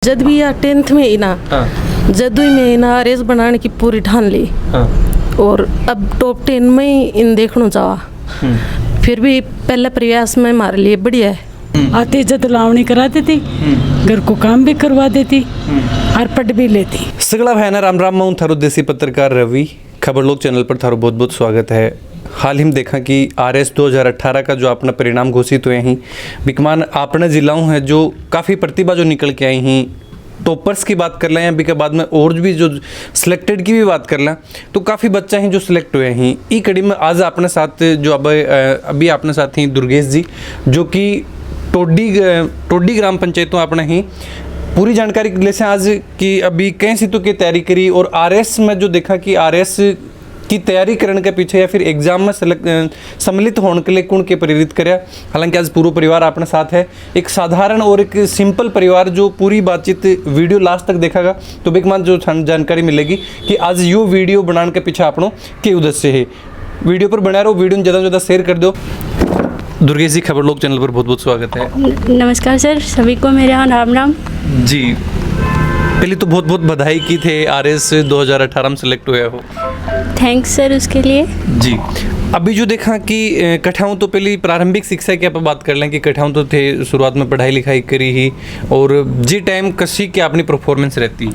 जद भी या 10th में ही ना जदुई में ही ना रेस बनाने की पूरी ठान ली और अब टॉप 10 में ही इन देखना चाहा। फिर भी पहला प्रयास में हमारे लिए बढ़िया है। आते जब लावणी करा देती, घर को काम भी करवा देती और पढ़ भी लेती। सगला भाई ना राम राम, मैं थारो देसी पत्रकार रवि। खबर लोग चैनल पर थारो बहुत बहुत स्वागत है। हाल ही में देखा कि RS 2018 का जो अपना परिणाम घोषित हुए हैं, विकमान अपने जिलाओं हैं जो काफ़ी प्रतिभा जो निकल के आई हैं, टॉपर्स की बात कर लें या के बाद में और भी जो सिलेक्टेड की भी बात कर लें तो काफ़ी बच्चे हैं जो सिलेक्ट हुए हैं। ई कड़ी में आज अपने साथ जो अभी अपने साथ हैं दुर्गेश जी, जो कि टोडी ग्राम पंचायतों अपने ही पूरी जानकारी ले से आज की अभी कई सीटों की तैयारी करी और RS में जो देखा कि RS की तैयारी करने के पीछे या फिर एग्जाम में सम्मिलित होने के लिए कौन के प्रेरित करे। हालांकि आज पूरा परिवार अपने साथ है, एक साधारण और एक सिंपल परिवार जो पूरी बातचीत वीडियो लास्ट तक देखेगा तो बेकमान जो जानकारी मिलेगी कि आज यो वीडियो बनाने के पीछे अपनों के उद्देश्य है। वीडियो पर बना रहो, वीडियो ज़्यादा से ज़्यादा शेयर कर दो। दुर्गेश जी, खबर लोग चैनल पर बहुत बहुत स्वागत है। नमस्कार सर, सभी को मेरा राम राम जी। पहले तो बहुत बहुत बधाई की थे, RS 2018 में सेलेक्ट हुए हो। थैंक्स सर उसके लिए। जी, अभी जो देखा कि कठाऊँ तो पहले प्रारंभिक शिक्षा की आप बात कर लें कि कठाऊँ तो थे, शुरुआत में पढ़ाई लिखाई करी ही और जी टाइम कसी की अपनी परफॉर्मेंस रहती।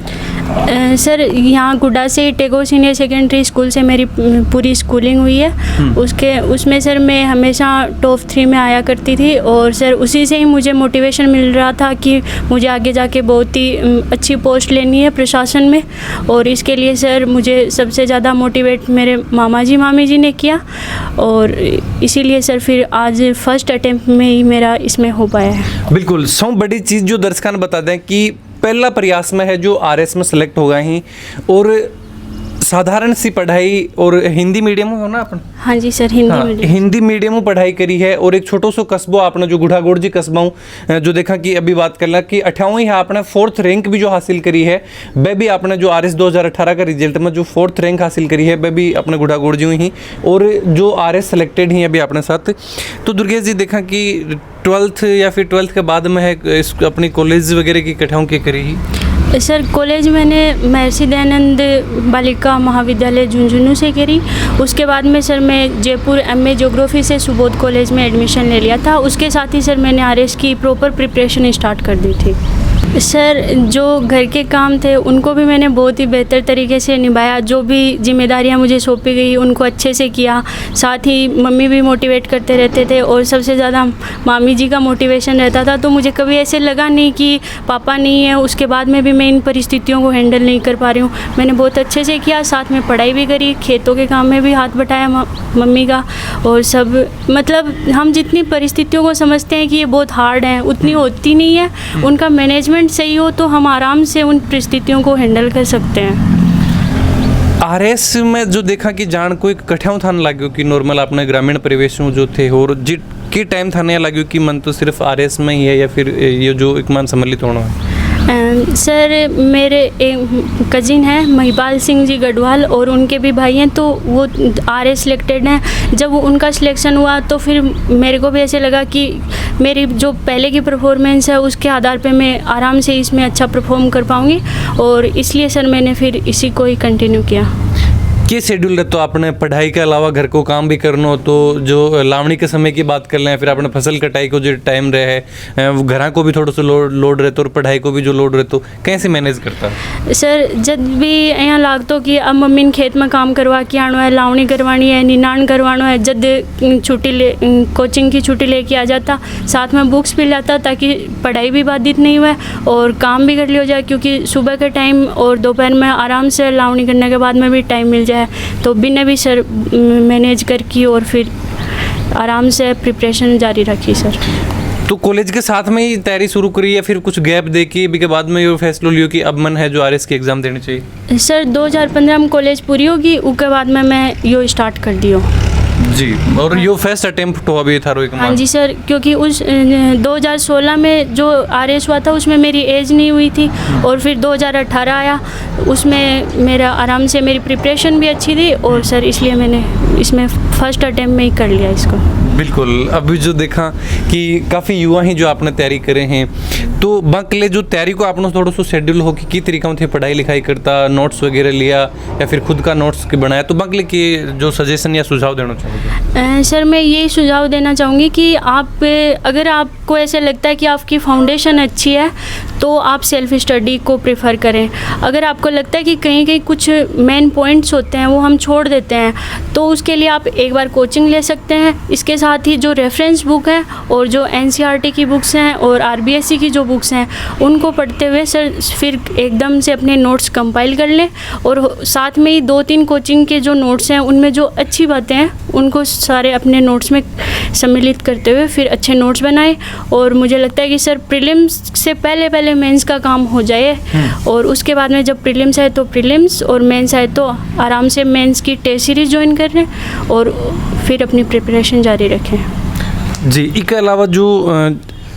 सर यहाँ गुड्डा से टैगोर सीनियर सेकेंडरी स्कूल से मेरी पूरी स्कूलिंग हुई है। उसमें सर मैं हमेशा टॉप 3 में आया करती थी और सर उसी से ही मुझे मोटिवेशन मिल रहा था कि मुझे आगे जाके बहुत ही अच्छी पोस्ट लेनी है प्रशासन में। और इसके लिए सर मुझे सबसे ज़्यादा मोटिवेट मेरे मामा जी मामी जी ने किया और इसीलिए सर फिर आज फर्स्ट अटेम्प्ट में ही मेरा इसमें हो पाया है। बिल्कुल, सौ बड़ी चीज़ जो दर्शकों ने बता दें कि पहला प्रयास में है जो RS में सेलेक्ट हो गए हैं और साधारण सी पढ़ाई और हिंदी मीडियम हो ना अपन। हाँ जी सर, हिंदी मीडियम में पढ़ाई करी है और एक छोटो सो कस्बो आपने जो गुढ़ागोड़ जी कस्बा जो देखा कि अभी बात कर ला कि 58वीं है आपने 4th रैंक भी जो हासिल करी है। वह भी आपने जो RS 2018 का रिजल्ट में जो 4th रैंक हासिल करी है वह भी अपने गुढ़ागोड़ जी ही और जो RS सेलेक्टेड ही अभी अपने साथ। तो दुर्गेश जी, देखा कि 12th या फिर 12th के बाद में है अपनी कॉलेज वगैरह की कठाऊँ की करी ही। सर कॉलेज मैंने महर्षि दयानंद बालिका महाविद्यालय झुंझुनू से करी। उसके बाद में सर मैं जयपुर MA ज्योग्राफी से सुबोध कॉलेज में एडमिशन ले लिया था। उसके साथ ही सर मैंने RS की प्रॉपर प्रिपरेशन स्टार्ट कर दी थी। सर जो घर के काम थे उनको भी मैंने बहुत ही बेहतर तरीके से निभाया। जो भी जिम्मेदारियां मुझे सौंपी गई उनको अच्छे से किया। साथ ही मम्मी भी मोटिवेट करते रहते थे और सबसे ज़्यादा मामी जी का मोटिवेशन रहता था। तो मुझे कभी ऐसे लगा नहीं कि पापा नहीं है, उसके बाद में भी मैं इन परिस्थितियों को हैंडल नहीं कर पा रही हूँ। मैंने बहुत अच्छे से किया, साथ में पढ़ाई भी करी, खेतों के काम में भी हाथ बटाया मम्मी का। और सब मतलब हम जितनी परिस्थितियों को समझते हैं कि ये बहुत हार्ड है, उतनी होती नहीं है। उनका मैनेजमेंट सही हो तो हम आराम से उन परिस्थितियों को हैंडल कर सकते हैं। RS में जो देखा कि जान कोई कठाऊँ थाने लगे कि नॉर्मल अपने ग्रामीण परिवेश में जो थे और जितने टाइम थाने लगे कि मन तो सिर्फ RS में ही है या फिर ये जो एक मन सम्मिलित होना है। सर मेरे एक कजिन हैं महिपाल सिंह जी गढ़वाल और उनके भी भाई हैं, तो वो RS सिलेक्टेड हैं। जब उनका सिलेक्शन हुआ तो फिर मेरे को भी ऐसे लगा कि मेरी जो पहले की परफॉर्मेंस है उसके आधार पे मैं आराम से इसमें अच्छा परफॉर्म कर पाऊँगी और इसलिए सर मैंने फिर इसी को ही कंटिन्यू किया। क्या शेड्यूल रहता तो आपने पढ़ाई के अलावा घर को काम भी करना हो तो जो लावणी के समय की बात कर लें, फिर आपने फसल कटाई को जो टाइम रहे घर को भी थोड़ा सा लोड रहता और पढ़ाई को भी जो लोड रहता, कैसे मैनेज करता? सर जब भी यहाँ लागतो कि अब मम्मी ने खेत में काम करवा के आना है, लावणी करवानी है, निनाण करवाना है, जब छुट्टी ले कोचिंग की छुट्टी लेके आ जाता, साथ में बुक्स भी लाता ताकि पढ़ाई भी बाधित नहीं हुआ और काम भी कर लिया जाए। क्योंकि सुबह के टाइम और दोपहर में आराम से लावणी करने के बाद में भी टाइम मिल जाए तो बिना भी सर मैनेज करके और फिर आराम से प्रिपरेशन जारी रखी। सर तो कॉलेज के साथ में ही तैयारी शुरू करी या फिर कुछ गैप दे के बाद में ये फैसला लियो कि अब मन है जो RS की एग्ज़ाम देनी चाहिए? सर 2015 में कॉलेज पूरी होगी, उसके बाद में मैं यो स्टार्ट कर दियो। जी, और यो फर्स्ट अटेम्प्ट हुआ भी था रोई कुमार? हाँ जी सर, क्योंकि उस 2016 में जो RS हुआ था उसमें मेरी एज नहीं हुई थी और फिर 2018 आया, उसमें मेरा आराम से मेरी प्रिपरेशन भी अच्छी थी और सर इसलिए मैंने इसमें फर्स्ट अटेम्प्ट में ही कर लिया इसको। बिल्कुल, अभी जो देखा कि काफ़ी युवा हैं जो आपने तैयारी करे हैं, तो बाकी जो तैयारी को आपने थोड़ा सा शेड्यूल हो कि तरीका थे पढ़ाई लिखाई करता, नोट्स वगैरह लिया या फिर खुद का नोट्स बनाया, तो बाकी के जो सजेशन या सुझाव देना चाहोगे? सर मैं यही सुझाव देना चाहूँगी कि आप अगर आपको ऐसा लगता है कि आपकी फाउंडेशन अच्छी है तो आप सेल्फ स्टडी को प्रेफर करें। अगर आपको लगता है कि कहीं कहीं कुछ मेन पॉइंट्स होते हैं वो हम छोड़ देते हैं तो उसके लिए आप एक बार कोचिंग ले सकते हैं। इसके साथ ही जो रेफरेंस बुक है और जो एनसीईआरटी की बुक्स हैं और आरबीएससी की जो बुक्स हैं उनको पढ़ते हुए सर फिर एकदम से अपने नोट्स कंपाइल कर लें और साथ में ही 2-3 कोचिंग के जो नोट्स हैं उनमें जो अच्छी बातें हैं उनको सारे अपने नोट्स में सम्मिलित करते हुए फिर अच्छे नोट्स बनाएं। और मुझे लगता है कि सर प्रीलिम्स से पहले मेंस का काम हो जाए और उसके बाद में जब प्रीलिम्स आए तो प्रीलिम्स और मेंस आए तो आराम से मेंस की टेस्ट सीरीज ज्वाइन कर लें और फिर अपनी प्रिपरेशन जारी रखें। जी, इसके अलावा जो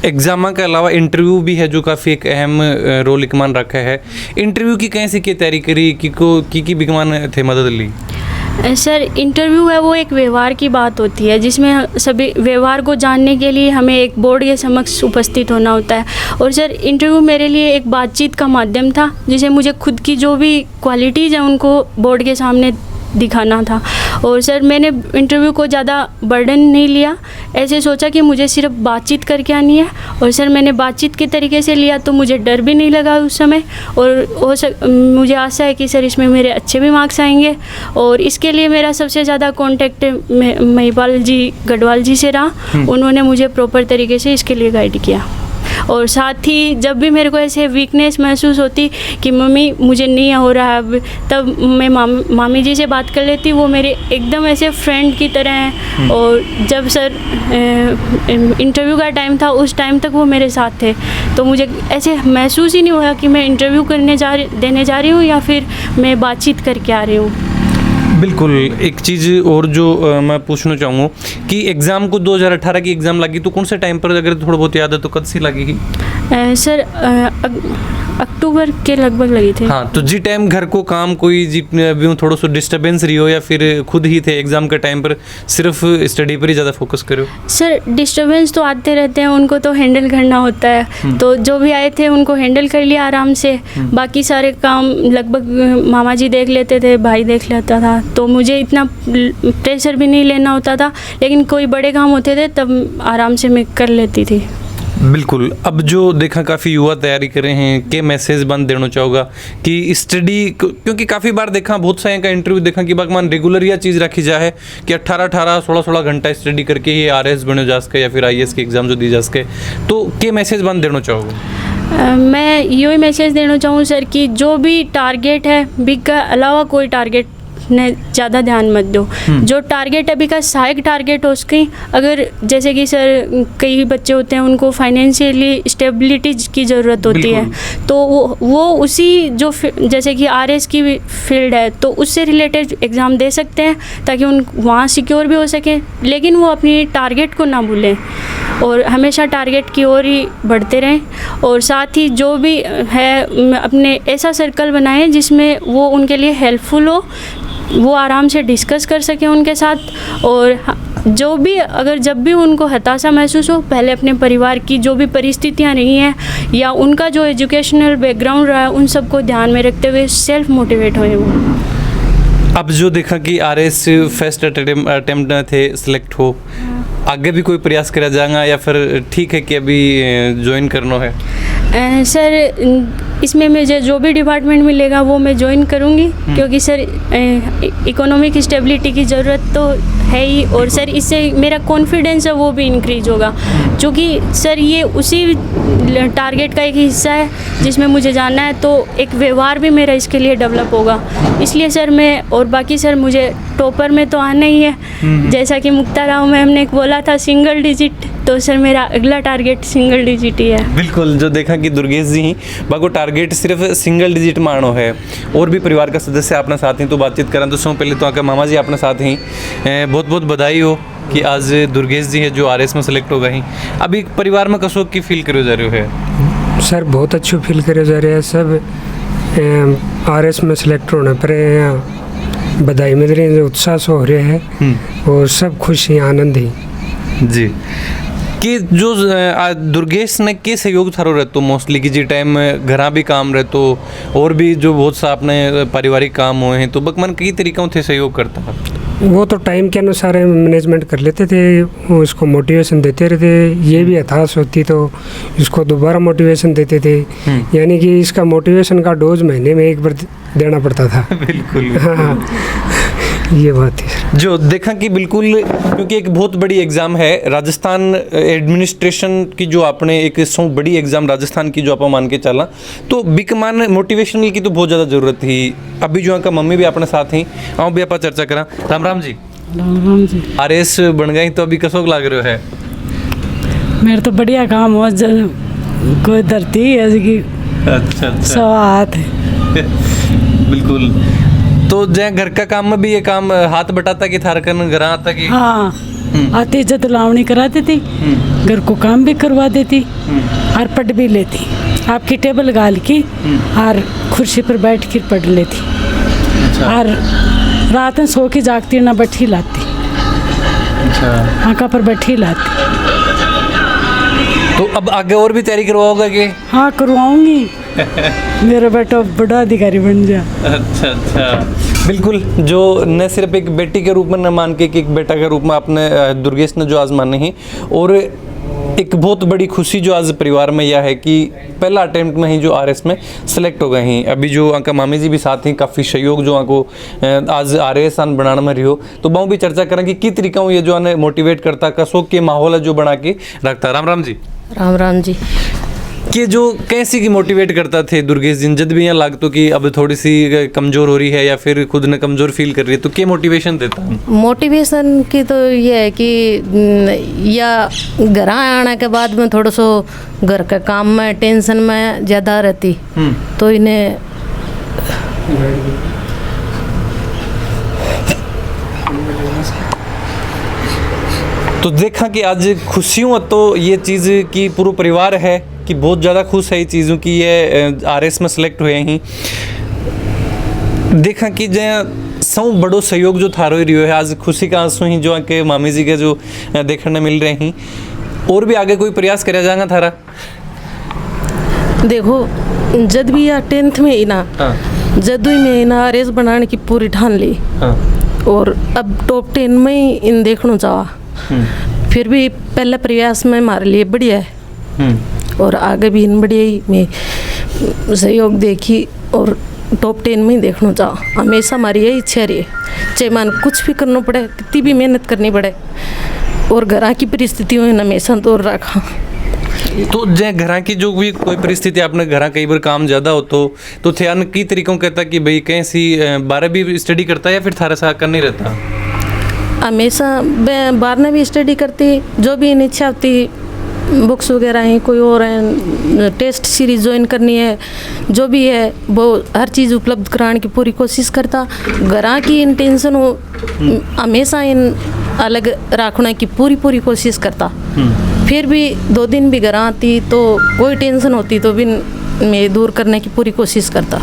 एग्जाम के अलावा इंटरव्यू भी है जो काफ़ी एक अहम रोल इकमान रखा है। इंटरव्यू की कैसी की तैयारी करी की बिकमान थे मदद ली? सर इंटरव्यू है वो एक व्यवहार की बात होती है जिसमें सभी व्यवहार को जानने के लिए हमें एक बोर्ड के समक्ष उपस्थित होना होता है। और सर इंटरव्यू मेरे लिए एक बातचीत का माध्यम था जिसे मुझे खुद की जो भी क्वालिटीज़ हैं उनको बोर्ड के सामने दिखाना था। और सर मैंने इंटरव्यू को ज़्यादा बर्डन नहीं लिया, ऐसे सोचा कि मुझे सिर्फ बातचीत करके आनी है और सर मैंने बातचीत के तरीके से लिया तो मुझे डर भी नहीं लगा उस समय। और मुझे आशा है कि सर इसमें मेरे अच्छे भी मार्क्स आएंगे। और इसके लिए मेरा सबसे ज़्यादा कॉन्टेक्ट महिपाल जी गढ़वाल जी से रहा। उन्होंने मुझे प्रॉपर तरीके से इसके लिए गाइड किया। और साथ ही जब भी मेरे को ऐसे वीकनेस महसूस होती कि मम्मी मुझे नहीं हो रहा है अब, तब मैं मामी जी से बात कर लेती। वो मेरे एकदम ऐसे फ्रेंड की तरह हैं। और जब सर इंटरव्यू का टाइम था उस टाइम तक वो मेरे साथ थे तो मुझे ऐसे महसूस ही नहीं हुआ कि मैं इंटरव्यू देने जा रही हूँ या फिर मैं बातचीत करके आ रही हूँ। बिल्कुल। एक चीज़ और जो मैं पूछना चाहूँगा कि एग्ज़ाम को 2018 की एग्ज़ाम लगी तो कौन से टाइम पर, अगर थोड़ा बहुत याद है तो कब सी लगी? सर अक्टूबर के लगभग लगी थी। हाँ, तो जी टाइम घर को काम कोई जी अभी थोड़ा सा डिस्टर्बेंस रही हो या फिर खुद ही थे एग्ज़ाम के टाइम पर सिर्फ स्टडी पर ही ज़्यादा फोकस करो? सर डिस्टर्बेंस तो आते रहते हैं, उनको तो हैंडल करना होता है। तो जो भी आए थे उनको हैंडल कर लिया आराम से। बाकी सारे काम लगभग मामा जी देख लेते थे, भाई देख लेता था, तो मुझे इतना प्रेशर भी नहीं लेना होता था। लेकिन कोई बड़े काम होते थे तब आराम से मैं कर लेती थी। बिल्कुल। अब जो देखा काफ़ी युवा तैयारी कर रहे हैं के मैसेज बंद देना चाहोगा कि स्टडी, क्योंकि काफ़ी बार देखा बहुत सारे का इंटरव्यू देखा कि भगवान रेगुलर यह चीज़ रखी जाए कि 18-18 16-16 घंटा स्टडी करके ही आरएस बने जा सके या फिर आईएएस के एग्ज़ाम जो दी जा सके, तो के मैसेज बंद देना चाहोगे? मैं यही मैसेज देना चाहूँ सर कि जो भी टारगेट है बिग का अलावा कोई टारगेट ने ज़्यादा ध्यान मत दो। जो टारगेट अभी का सहायक टारगेट हो उसकी, अगर जैसे कि सर कई बच्चे होते हैं उनको फाइनेंशियली स्टेबिलिटी की ज़रूरत होती है तो वो उसी जो जैसे कि आरएस की फील्ड है तो उससे रिलेटेड एग्ज़ाम दे सकते हैं ताकि उन वहाँ सिक्योर भी हो सके। लेकिन वो अपनी टारगेट को ना भूलें और हमेशा टारगेट की ओर ही बढ़ते रहें। और साथ ही जो भी है अपने ऐसा सर्कल बनाएं जिसमें वो उनके लिए हेल्पफुल हो, वो आराम से डिस्कस कर सकें उनके साथ। और जो भी अगर जब भी उनको हताशा महसूस हो, पहले अपने परिवार की जो भी परिस्थितियां रही हैं या उनका जो एजुकेशनल बैकग्राउंड रहा है उन सबको ध्यान में रखते हुए सेल्फ मोटिवेट होए वो। अब जो देखा कि आरएस फर्स्ट अटेम्प्ट थे सिलेक्ट हो, आगे भी कोई प्रयास करा जाएगा या फिर ठीक है कि अभी ज्वाइन करना है? सर इसमें मुझे जो भी डिपार्टमेंट मिलेगा वो मैं ज्वाइन करूँगी क्योंकि सर इकोनॉमिक स्टेबिलिटी की ज़रूरत तो है ही। और सर इससे मेरा कॉन्फिडेंस है वो भी इंक्रीज होगा क्योंकि सर ये उसी टारगेट का एक हिस्सा है जिसमें मुझे जाना है, तो एक व्यवहार भी मेरा इसके लिए डेवलप होगा। इसलिए सर मैं, और बाकी सर मुझे टॉपर में तो आना ही है। जैसा कि मुक्ता राव मैम ने बोला था सिंगल डिजिट, तो सर मेरा अगला टारगेट सिंगल डिजिट ही है। बिल्कुल। जो देखा कि दुर्गेश जी ही बाको टारगेट सिर्फ सिंगल डिजिट मानो है। और भी परिवार का सदस्य अपने साथ ही तो बातचीत करें तो सौ पहले तो आकर मामा जी अपने साथ ही बहुत बहुत बधाई हो कि आज दुर्गेश जी है जो आरएस में सेलेक्ट हो गई। अभी परिवार में कसो की फील करो जा रहे हो? सर बहुत अच्छो फील करे जा रहे हैं सब। आरएस में सेलेक्ट होने पर बधाई मिल रही है, उत्साह से हो रहे हैं और सब खुश हैं, आनंद ही। जी। कि जो दुर्गेश ने के सहयोग थारो रहतो मोस्टली कि जी टाइम में घरा भी काम रहतो और भी जो बहुत सा अपने पारिवारिक काम हुए हैं तो बकमन कई तरीकों थे सहयोग करता है। वो तो टाइम के अनुसार मैनेजमेंट कर लेते थे, वो उसको मोटिवेशन देते रहते, ये भी हताश होती तो इसको दोबारा मोटिवेशन देते थे। यानी कि इसका मोटिवेशन का डोज महीने में एक बार देना पड़ता था। बिल्कुल हाँ, ये बात है जो देखा कि बिल्कुल, क्योंकि एक बहुत बड़ी एग्ज़ाम है राजस्थान एडमिनिस्ट्रेशन की, जो आपने एक सौ बड़ी एग्ज़ाम राजस्थान की जो आप मान के चला, तो बिकमान मोटिवेशनल की तो बहुत ज़्यादा ज़रूरत थी। अभी जो का मम्मी भी अपने साथ ही आओ भी आप चर्चा करा। राम राम जी। राम जी। आरएस बन गई तो अभी कसोक लाग रहे हो है? मेरे तो बढ़िया काम हो, कोई धरती ऐसी की अच्छा सवा हाथ है। बिल्कुल। तो जय घर का काम में भी ये काम हाथ बटाता कि थार करन घर आता कि? हाँ, आती इज्जत लावनी करा देती, घर को काम भी करवा देती और पढ़ भी लेती। आपकी टेबल गाल की और कुर्सी पर बैठ कर पढ़ लेती। और रात में सो के जागती ना बैठी लाती। आँखा पर बैठी लाती। तो अब आगे और भी तैयारी करवाओगे कि? हाँ, करवाऊंगी। मेरा बेटा बड़ा अधिकारी बन जा। अच्छा बिल्कुल। जो न सिर्फ एक बेटी के रूप में न मान के कि एक बेटा के रूप में आपने दुर्गेश ने जो आज माने हैं, और एक बहुत बड़ी खुशी जो आज परिवार में यह है कि पहला अटेम्प्ट में ही जो आरएस में सेलेक्ट हो गए हैं। अभी जो अंका मामी जी भी साथ हैं, काफ़ी सहयोग जो आपको आज आरएस आन बनाने में रही हो, तो बहु भी चर्चा करेंगे कि तरीका हूँ ये जो आने मोटिवेट करता कसो के माहौल है जो बना के रखता। राम राम जी। राम राम जी। कि जो कैसी की मोटिवेट करता थे दुर्गेश जी, जब भी यहाँ लागतो कि अब थोड़ी सी कमज़ोर हो रही है या फिर खुद ने कमज़ोर फील कर रही है, तो क्या मोटिवेशन देता है? मोटिवेशन की तो ये है कि या घर आने के बाद में थोड़ा सो घर का काम में टेंशन में ज़्यादा रहती, तो इन्हें तो देखा कि आज खुशियों तो ये चीज़ की पूरा परिवार है कि बहुत ज़्यादा खुश है ये चीज़ों की, ये आरएस में सेलेक्ट हुए हैं। देखा कि जो सौ बड़ो सहयोग जो थारो रही है, आज खुशी का आंसू ही जो के मामी जी के जो देखने मिल रहे हैं। और भी आगे कोई प्रयास करा जाएगा थारा? देखो, जब भी या 10th में ही ना, जदू में ना आरएस बनाने की पूरी ठान ली, और अब टॉप 10 में ही इन देखना चाहा। फिर भी पहले प्रयास में मार लिए बढ़िया है, और आगे भी इन बढ़िया ही में सहयोग देखी और टॉप 10 में ही देखना चाहा। हमेशा हमारी यही इच्छा रही है, चाहे मान कुछ भी करना पड़े, कितनी भी मेहनत करनी पड़े, और घर की परिस्थितियों ने हमेशा दूर रखा। तो जय घर की जो भी कोई परिस्थिति आपने घर कई बार काम ज़्यादा हो तो ध्यान की तरीकों कहता कि भाई कैसी 12 भी स्टडी करता है या फिर थारा सा कर नहीं रहता? हमेशा 12 भी स्टडी करती, जो भी इन इच्छा होती, बुक्स वगैरह हैं, कोई और है, टेस्ट सीरीज ज्वाइन करनी है, जो भी है वो हर चीज़ उपलब्ध कराने की पूरी कोशिश करता। घर की इन टेंशन हो हमेशा इन अलग रखने की पूरी कोशिश करता। फिर भी 2 दिन भी घर आती तो कोई टेंशन होती तो भी मैं दूर करने की पूरी कोशिश करता।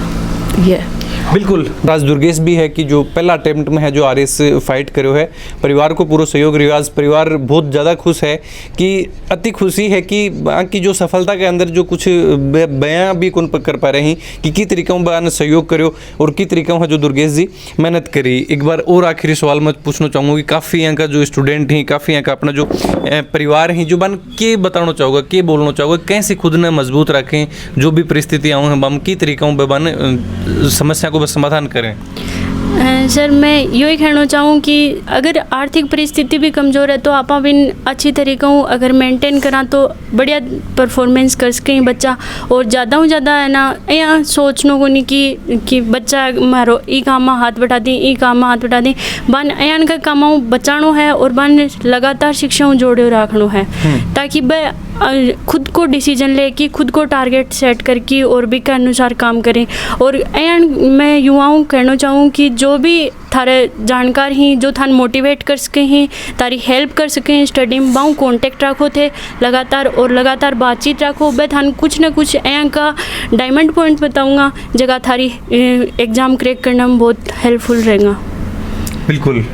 ये बिल्कुल। राज दुर्गेश भी है कि जो पहला अटेम्प्ट में है जो आरएस फाइट करो है, परिवार को पूरा सहयोग रही। आज परिवार बहुत ज़्यादा खुश है कि अति खुशी है कि जो सफलता के अंदर जो कुछ बयां भी कौन कर पा रहे हैं कि किस तरीक़ों बयान सहयोग करो और किस तरीक़ों है जो दुर्गेश जी मेहनत करी। एक बार और आखिरी सवाल मैं पूछना चाहूँगा कि काफ़ी यहाँ का जो स्टूडेंट हैं, काफ़ी यहाँ का अपना जो परिवार हैं, जो बन के बताना चाहोगे, के बोलना चाहोगे, कैसे खुद ने मजबूत रखें जो भी परिस्थितियाँ हैं, हम किस तरीक़ों बन समस्या को समाधान करें? सर, मैं यही कहना चाहूँ कि अगर आर्थिक परिस्थिति भी कमज़ोर है तो आप बिन अच्छी तरीक़ों अगर मेंटेन करा तो बढ़िया परफॉर्मेंस कर सकें बच्चा। और ज़्यादा से ज़्यादा है ना यहाँ सोचना को नहीं कि बच्चा मारो ई काम में हाथ बटा दी, ई काम में हाथ बटा दी। बन यहाँ का काम बचाना है और बन लगातार शिक्षाओं जोड़े रखना है, ताकि वह खुद को डिसीजन ले कि खुद को टारगेट सेट करके और भी के अनुसार काम करें। और मैं युवाओं कहना चाहूँ कि जो भी थारे जानकार ही जो थान मोटिवेट कर सके हैं, तारी हेल्प कर सकें स्टडी में, बाऊ कॉन्टेक्ट रखो थे लगातार बातचीत रखो। मैं थान कुछ न कुछ यहाँ का डायमंड पॉइंट बताऊँगा जगह थारी एग्ज़ाम क्रैक करना में बहुत हेल्पफुल रहेगा। बिल्कुल।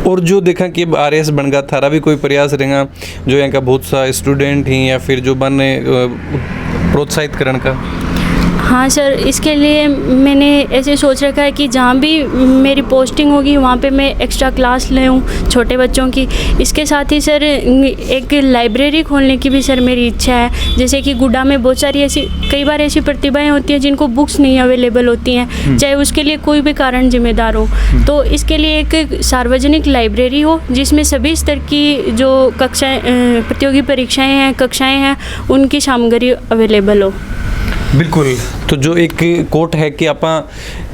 और जो देखा कि RS बन गया थारा भी कोई प्रयास रहेगा जो यहाँ का बहुत सा स्टूडेंट ही या फिर जो बने प्रोत्साहित करने का? हाँ सर, इसके लिए मैंने ऐसे सोच रखा है कि जहाँ भी मेरी पोस्टिंग होगी वहाँ पे मैं एक्स्ट्रा क्लास ले हूँ छोटे बच्चों की। इसके साथ ही सर एक लाइब्रेरी खोलने की भी सर मेरी इच्छा है। जैसे कि गुड्डा में बहुत सारी ऐसी कई बार ऐसी प्रतिभाएं होती हैं जिनको बुक्स नहीं अवेलेबल होती हैं, चाहे उसके लिए कोई भी कारण जिम्मेदार हो। तो इसके लिए एक सार्वजनिक लाइब्रेरी हो जिसमें सभी स्तर की जो कक्षाएँ प्रतियोगी परीक्षाएँ हैं, कक्षाएँ हैं, उनकी सामग्री अवेलेबल हो। बिल्कुल। तो जो एक कोट है कि आपा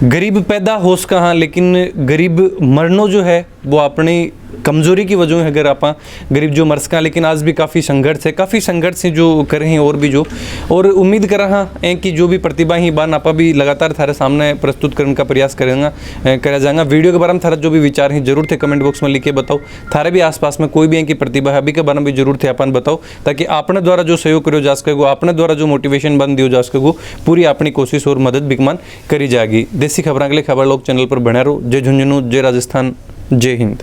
गरीब पैदा होस कहाँ लेकिन गरीब मरनो जो है वो अपनी कमज़ोरी की वजह है। अगर आप गरीब जो मर्स का, लेकिन आज भी काफ़ी संघर्ष है जो कर रहे हैं और भी जो, और उम्मीद कर रहा है कि जो भी प्रतिभा ही बान आपा भी लगातार थारे सामने प्रस्तुत करने का प्रयास करा जाएगा। वीडियो के बारे में थारा जो भी विचार हैं जरूर थे कमेंट बॉक्स में लिख के बताओ। थारे भी आसपास में कोई भी है कि प्रतिभा है अभी के बारे में भी जरूर थे अपन बताओ, ताकि आपने द्वारा जो सहयोग करो जा सकेगो, आपने द्वारा जो मोटिवेशन बन दियो जा सकेगो, पूरी अपनी कोशिश और मदद बिकमान करी जाएगी। देसी खबरों के लिए खबर लोग चैनल पर बने रहो। जय झुंझुनू, जय राजस्थान, जय हिंद।